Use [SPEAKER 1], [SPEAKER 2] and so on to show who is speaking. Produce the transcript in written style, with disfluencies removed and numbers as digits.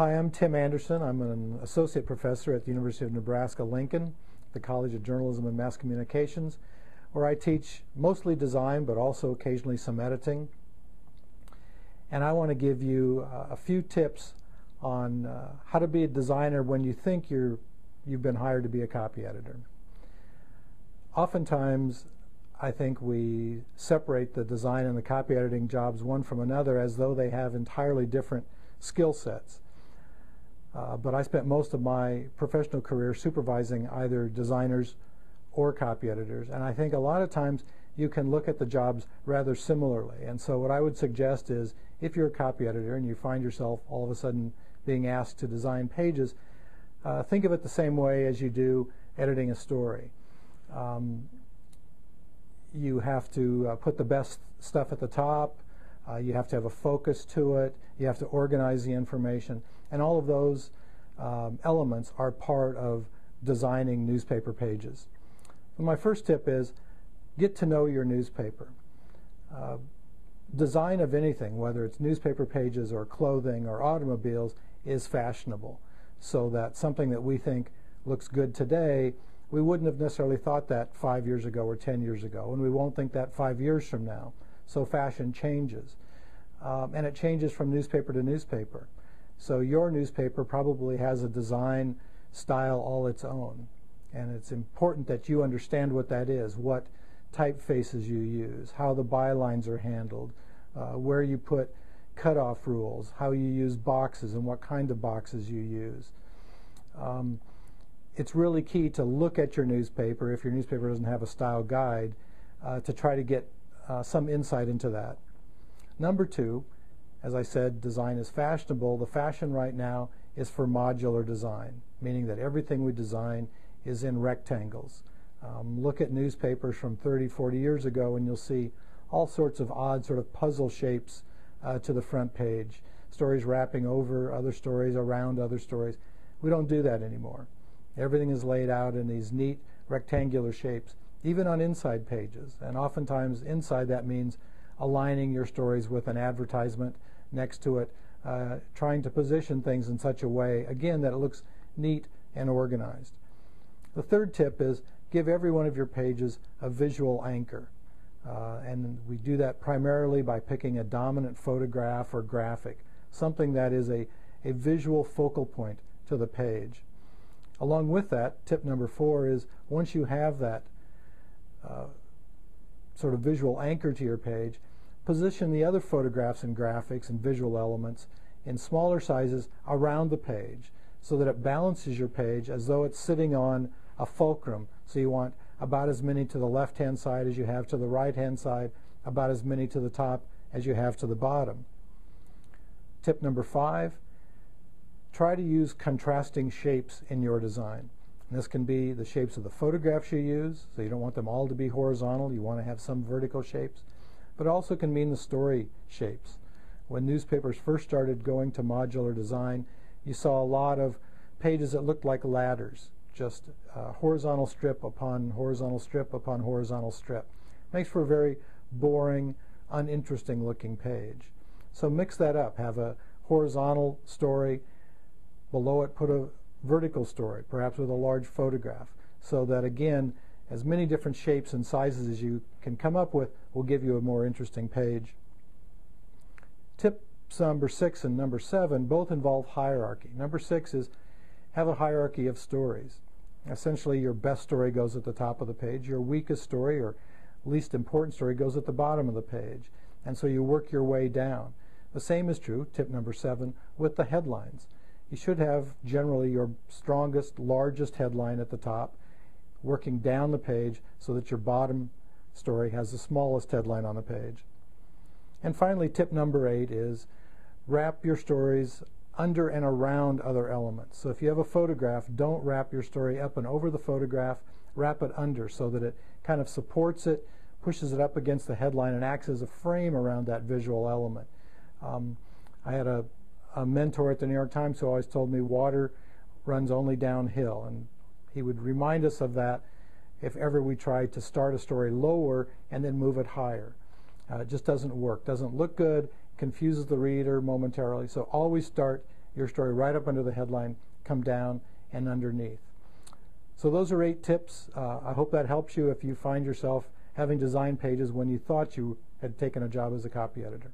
[SPEAKER 1] Hi, I'm Tim Anderson. I'm an associate professor at the University of Nebraska-Lincoln, the College of Journalism and Mass Communications, where I teach mostly design, but also occasionally some editing. And I want to give you a few tips on how to be a designer when you think you've been hired to be a copy editor. Oftentimes, I think we separate the design and the copy editing jobs one from another as though they have entirely different skill sets. But I spent most of my professional career supervising either designers or copy editors, and I think a lot of times you can look at the jobs rather similarly. And so what I would suggest is, if you're a copy editor and you find yourself all of a sudden being asked to design pages, think of it the same way as you do editing a story. You have to put the best stuff at the top. You have to have a focus to it. You have to organize the information. And all of those elements are part of designing newspaper pages. So my first tip is get to know your newspaper. Design of anything, whether it's newspaper pages or clothing or automobiles, is fashionable. So that something that we think looks good today, we wouldn't have necessarily thought that 5 years ago or 10 years ago, and we won't think that 5 years from now. So fashion changes. And it changes from newspaper to newspaper. So your newspaper probably has a design style all its own. And it's important that you understand what that is, what typefaces you use, how the bylines are handled, where you put cutoff rules, how you use boxes and what kind of boxes you use. It's really key to look at your newspaper, if your newspaper doesn't have a style guide, to try to get some insight into that. Number two, as I said, design is fashionable. The fashion right now is for modular design, meaning that everything we design is in rectangles. Look at newspapers from 30, 40 years ago and you'll see all sorts of odd sort of puzzle shapes to the front page. Stories wrapping over other stories, around other stories. We don't do that anymore. Everything is laid out in these neat rectangular shapes, even on inside pages. And oftentimes inside that means aligning your stories with an advertisement next to it, trying to position things in such a way, again, that it looks neat and organized. The third tip is give every one of your pages a visual anchor. And we do that primarily by picking a dominant photograph or graphic, something that is a visual focal point to the page. Along with that, tip number 4 is once you have that sort of visual anchor to your page, position the other photographs and graphics and visual elements in smaller sizes around the page so that it balances your page as though it's sitting on a fulcrum. So you want about as many to the left-hand side as you have to the right-hand side, about as many to the top as you have to the bottom. Tip number 5, try to use contrasting shapes in your design. And this can be the shapes of the photographs you use, so you don't want them all to be horizontal, you want to have some vertical shapes. But it also can mean the story shapes. When newspapers first started going to modular design, you saw a lot of pages that looked like ladders, just horizontal strip upon horizontal strip upon horizontal strip. Makes for a very boring, uninteresting looking page. So mix that up. Have a horizontal story, below it put a vertical story, perhaps with a large photograph, so that again, as many different shapes and sizes as you can come up with will give you a more interesting page. Tips number 6 and number 7 both involve hierarchy. Number 6 is have a hierarchy of stories. Essentially, your best story goes at the top of the page. Your weakest story or least important story goes at the bottom of the page. And so you work your way down. The same is true, tip number 7, with the headlines. You should have generally your strongest, largest headline at the top, working down the page so that your bottom story has the smallest headline on the page. And finally, tip number 8 is wrap your stories under and around other elements. So if you have a photograph, don't wrap your story up and over the photograph, wrap it under so that it kind of supports it, pushes it up against the headline and acts as a frame around that visual element. I had a mentor at the New York Times who always told me water runs only downhill, and he would remind us of that if ever we tried to start a story lower and then move it higher. It just doesn't work, doesn't look good, confuses the reader momentarily. So always start your story right up under the headline, come down and underneath. So those are 8 tips. I hope that helps you if you find yourself having design pages when you thought you had taken a job as a copy editor.